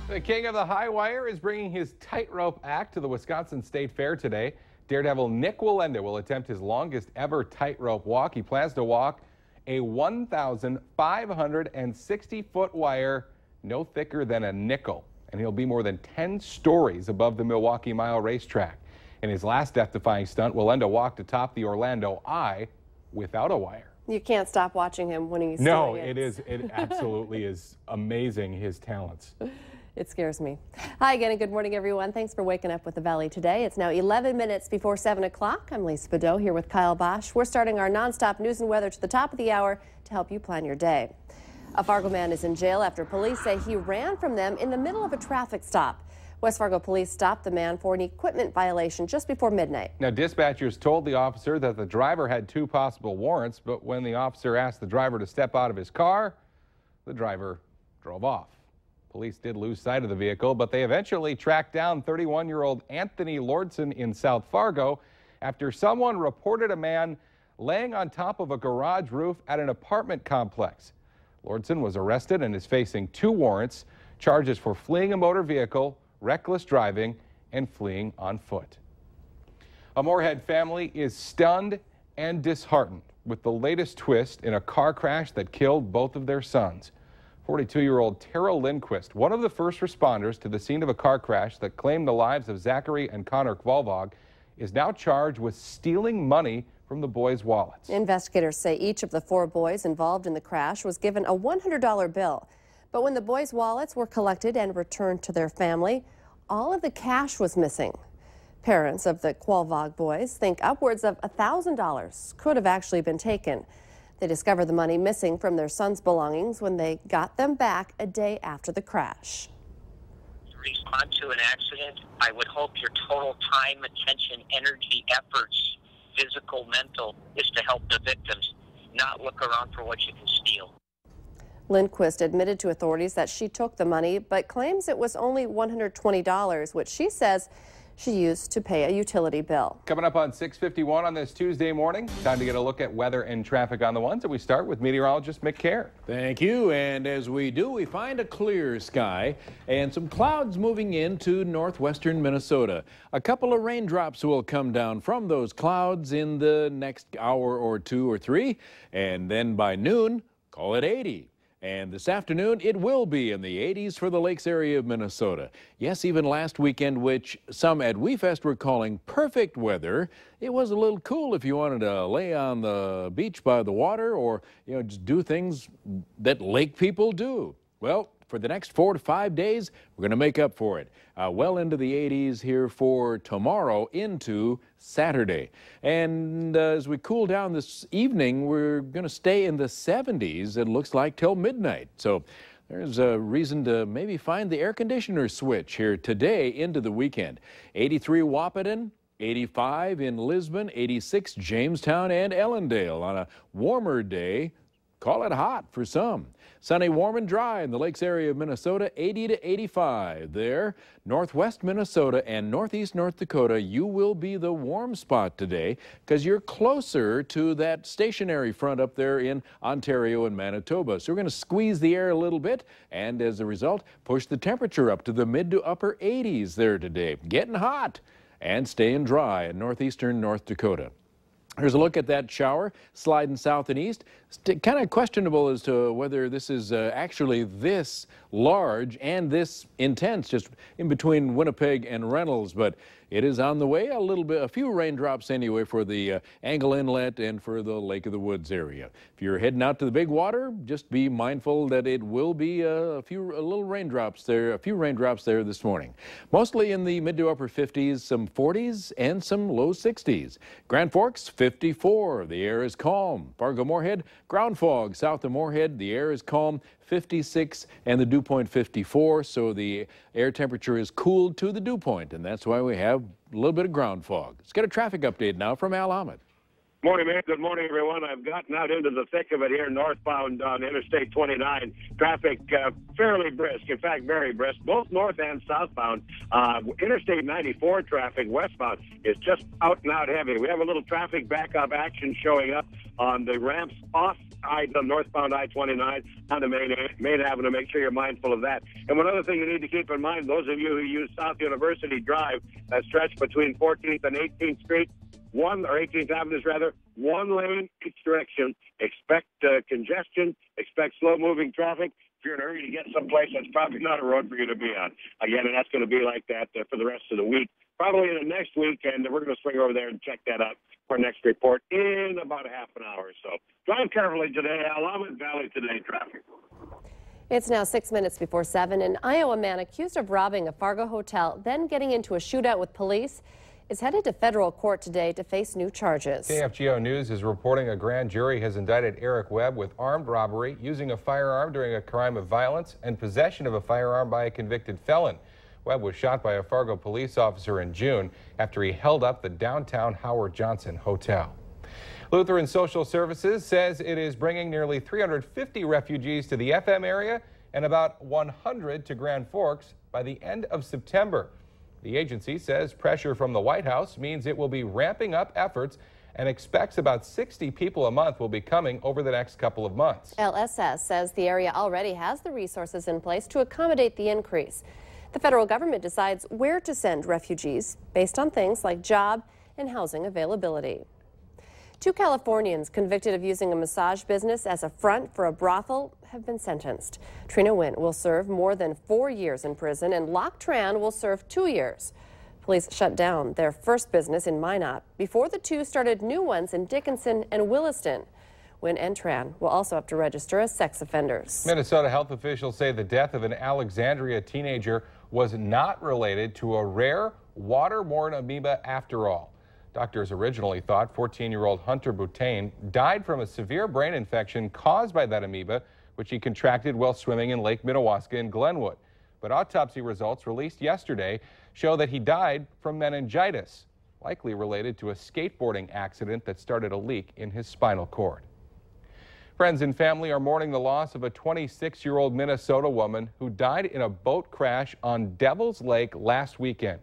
The king of the high wire is bringing his tightrope act to the Wisconsin State Fair today. Daredevil Nick Wallenda will attempt his longest ever tightrope walk. He plans to walk a 1,560-foot wire no thicker than a nickel, and he'll be more than 10 stories above the Milwaukee Mile racetrack. In his last death-defying stunt, Wallenda walked atop the Orlando Eye without a wire. You can't stop watching him when he's No, doing it. it absolutely is amazing, his talents. It scares me. Hi again, and good morning, everyone. Thanks for waking up with the Valley today. It's now 11 minutes before 7 o'clock. I'm Lisa Bedeau here with Kyle Bosch. We're starting our nonstop news and weather to the top of the hour to help you plan your day. A Fargo man is in jail after police say he ran from them in the middle of a traffic stop. West Fargo police stopped the man for an equipment violation just before midnight. Now, dispatchers told the officer that the driver had 2 possible warrants, but when the officer asked the driver to step out of his car, the driver drove off. Police did lose sight of the vehicle, but they eventually tracked down 31-year-old Anthony Lordson in South Fargo after someone reported a man laying on top of a garage roof at an apartment complex. Lordson was arrested and is facing 2 warrants, charges for fleeing a motor vehicle, reckless driving, and fleeing on foot. A Moorhead family is stunned and disheartened with the latest twist in a car crash that killed both of their sons. 42-year-old Tara Lindquist, one of the first responders to the scene of a car crash that claimed the lives of Zachary and Connor Kvalvog, is now charged with stealing money from the boys' wallets. Investigators say each of the 4 boys involved in the crash was given a $100 bill. But when the boys' wallets were collected and returned to their family, all of the cash was missing. Parents of the Kvalvog boys think upwards of $1,000 could have actually been taken. They discovered the money missing from their son's belongings when they got them back a day after the crash. To respond to an accident, I would hope your total time, attention, energy, efforts, physical, mental, is to help the victims, not look around for what you can steal. Lindquist admitted to authorities that she took the money, but claims it was only $120, which she says she used to pay a utility bill. Coming up on 6:51 on this Tuesday morning, time to get a look at weather and traffic on the ones, and we start with meteorologist Mick Kerr. Thank you, and as we do, we find a clear sky and some clouds moving into northwestern Minnesota. A couple of raindrops will come down from those clouds in the next hour or 2 or 3, and then by noon, call it 80. And this afternoon, it will be in the 80s for the lakes area of Minnesota. Yes, even last weekend, which some at WeFest were calling perfect weather, it was a little cool if you wanted to lay on the beach by the water or, just do things that lake people do. Well, for the next 4 to 5 days, we're going to make up for it. Well into the 80s here for tomorrow into Saturday. And as we cool down this evening, we're going to stay in the 70s, it looks like, till midnight. So there's a reason to maybe find the air conditioner switch here today into the weekend. 83 Wahpeton, 85 in Lisbon, 86 Jamestown and Ellendale. On a warmer day, call it hot for some. Sunny, warm, and dry in the lakes area of Minnesota, 80 to 85 there. Northwest Minnesota and northeast North Dakota, you will be the warm spot today because you're closer to that stationary front up there in Ontario and Manitoba. So we're going to squeeze the air a little bit and as a result, push the temperature up to the mid to upper 80s there today. Getting hot and staying dry in northeastern North Dakota. Here's a look at that shower sliding south and east. It's kind of questionable as to whether this is actually this large and this intense, just in between Winnipeg and Reynolds, but it is on the way. A few raindrops anyway for the Angle Inlet and for the Lake of the Woods area. If you're heading out to the big water, just be mindful that it will be a few raindrops there this morning. Mostly in the mid to upper 50s, some 40s and some low 60s. Grand Forks 54, the air is calm. Fargo Moorhead, ground fog south of Moorhead, the air is calm. 56 and the dew point 54, so the air temperature is cooled to the dew point, and that's why we have a little bit of ground fog. Let's get a traffic update now from Al Ahmed. Morning, man. Good morning, everyone. I've gotten out into the thick of it here northbound on Interstate 29. Traffic fairly brisk, in fact, very brisk, both north and southbound. Interstate 94 traffic westbound is just out and out heavy. We have a little traffic backup action showing up on the ramps off the northbound I-29 on the main avenue. Make sure you're mindful of that. And one other thing you need to keep in mind, those of you who use South University Drive, that stretch between 14th and 18th Street, 18th Avenue, one lane each direction. Expect congestion, expect slow-moving traffic. If you're in a hurry to get someplace, that's probably not a road for you to be on. Again, and that's going to be like that for the rest of the week. Probably in the next week, and we're going to swing over there and check that out for our next report in about a half an hour or so. Drive carefully today. Willamette Valley today traffic. It's now 6 minutes before 7. An Iowa man accused of robbing a Fargo hotel, then getting into a shootout with police, is headed to federal court today to face new charges. KFGO News is reporting a grand jury has indicted Eric Webb with armed robbery, using a firearm during a crime of violence, and possession of a firearm by a convicted felon. Webb was shot by a Fargo police officer in June after he held up the downtown Howard Johnson Hotel. Lutheran Social Services says it is bringing nearly 350 refugees to the FM area and about 100 to Grand Forks by the end of September. The agency says pressure from the White House means it will be ramping up efforts and expects about 60 people a month will be coming over the next couple of months. LSS says the area already has the resources in place to accommodate the increase. The federal government decides where to send refugees based on things like job and housing availability. 2 Californians convicted of using a massage business as a front for a brothel have been sentenced. Trina Wynn will serve more than 4 years in prison, and Locke Tran will serve 2 years. Police shut down their first business in Minot before the two started new ones in Dickinson and Williston. Wynn and Tran will also have to register as sex offenders. Minnesota health officials say the death of an Alexandria teenager was not related to a rare waterborne amoeba after all. Doctors originally thought 14-year-old Hunter Boutain died from a severe brain infection caused by that amoeba, which he contracted while swimming in Lake Minnewaska in Glenwood. But autopsy results released yesterday show that he died from meningitis, likely related to a skateboarding accident that started a leak in his spinal cord. Friends and family are mourning the loss of a 26-year-old Minnesota woman who died in a boat crash on Devil's Lake last weekend.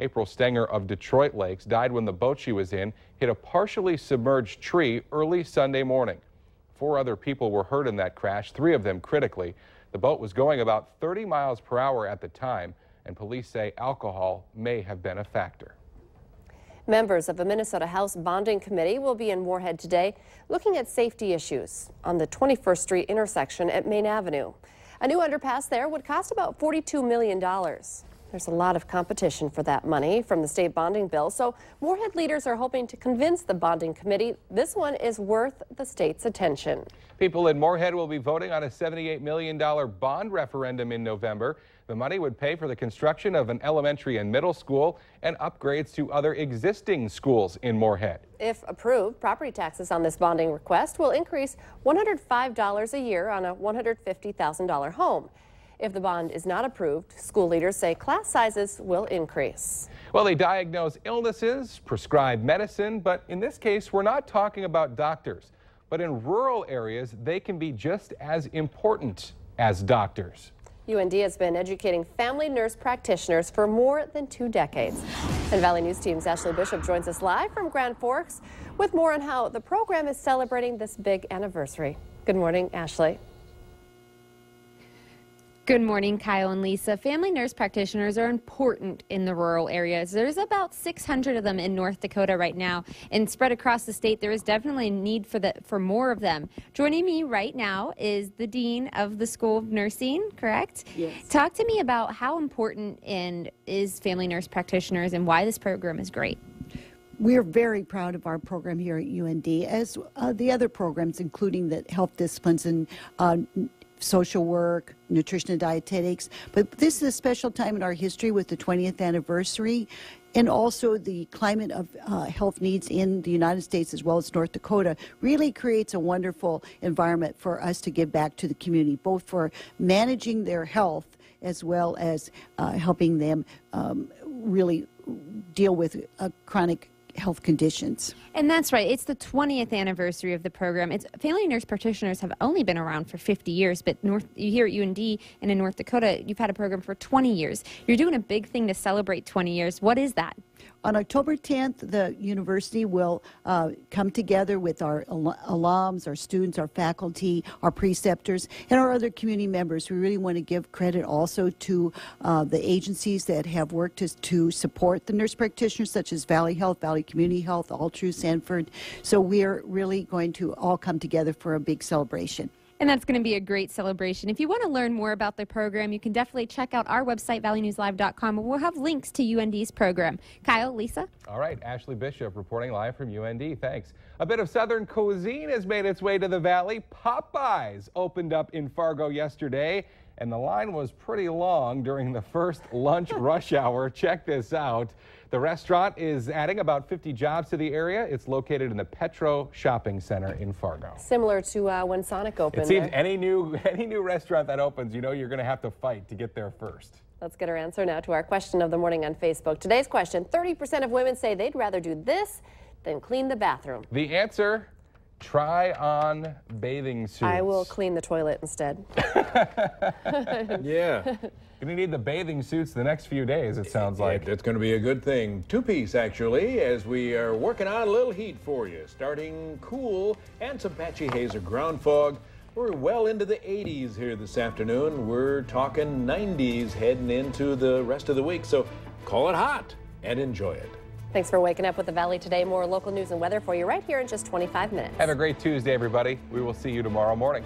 April Stenger of Detroit Lakes died when the boat she was in hit a partially submerged tree early Sunday morning. 4 other people were hurt in that crash, 3 of them critically. The boat was going about 30 miles per hour at the time, and police say alcohol may have been a factor. Members of the Minnesota House Bonding Committee will be in Moorhead today looking at safety issues on the 21st Street intersection at Main Avenue. A new underpass there would cost about $42 million. There's a lot of competition for that money from the state bonding bill, so Moorhead leaders are hoping to convince the bonding committee this one is worth the state's attention. People in Moorhead will be voting on a $78 million bond referendum in November. The money would pay for the construction of an elementary and middle school and upgrades to other existing schools in Moorhead. If approved, property taxes on this bonding request will increase $105 a year on a $150,000 home. If the bond is not approved, school leaders say class sizes will increase. Well, they diagnose illnesses, prescribe medicine, but in this case, we're not talking about doctors. But in rural areas, they can be just as important as doctors. UND has been educating family nurse practitioners for more than 2 decades. And Valley News Team's Ashley Bishop joins us live from Grand Forks with more on how the program is celebrating this big anniversary. Good morning, Ashley. Good morning, Kyle and Lisa. Family nurse practitioners are important in the rural areas. There's about 600 of them in North Dakota right now, and spread across the state, there is definitely a need for more of them. Joining me right now is the Dean of the School of Nursing, correct? Yes. Talk to me about how important is family nurse practitioners and why this program is great. We're very proud of our program here at UND, as the other programs, including the health disciplines and social work, nutrition and dietetics. But this is a special time in our history with the 20th anniversary and also the climate of health needs in the United States as well as North Dakota really creates a wonderful environment for us to give back to the community, both for managing their health as well as helping them really deal with chronic health conditions. And that's right. It's the 20th anniversary of the program. Family nurse practitioners have only been around for 50 years, but here at UND and in North Dakota, you've had a program for 20 years. You're doing a big thing to celebrate 20 years. What is that? On October 10th, the university will come together with our alums, our students, our faculty, our preceptors, and our other community members. We really want to give credit also to the agencies that have worked to support the nurse practitioners, such as Valley Health, Valley Community Health, Altru, Sanford. So we're really going to all come together for a big celebration. And that's going to be a great celebration. If you want to learn more about the program, you can definitely check out our website, valleynewslive.com, where we'll have links to UND's program. Kyle, Lisa? All right, Ashley Bishop reporting live from UND. Thanks. A bit of Southern cuisine has made its way to the Valley. Popeyes opened up in Fargo yesterday, and the line was pretty long during the first lunch rush hour. Check this out. The restaurant is adding about 50 jobs to the area. It's located in the Petro Shopping Center in Fargo. Similar to when Sonic opened. It seems any new restaurant that opens, you know you're going to have to fight to get there first. Let's get our answer now to our question of the morning on Facebook. Today's question, 30% of women say they'd rather do this than clean the bathroom. The answer, try on bathing suits. I will clean the toilet instead. Yeah. Going to need the bathing suits the next few days, it sounds like. That's going to be a good thing. Two-piece, actually, as we are working on a little heat for you. Starting cool and some patchy haze or ground fog. We're well into the 80s here this afternoon. We're talking 90s heading into the rest of the week. So call it hot and enjoy it. Thanks for waking up with the Valley today. More local news and weather for you right here in just 25 minutes. Have a great Tuesday, everybody. We will see you tomorrow morning.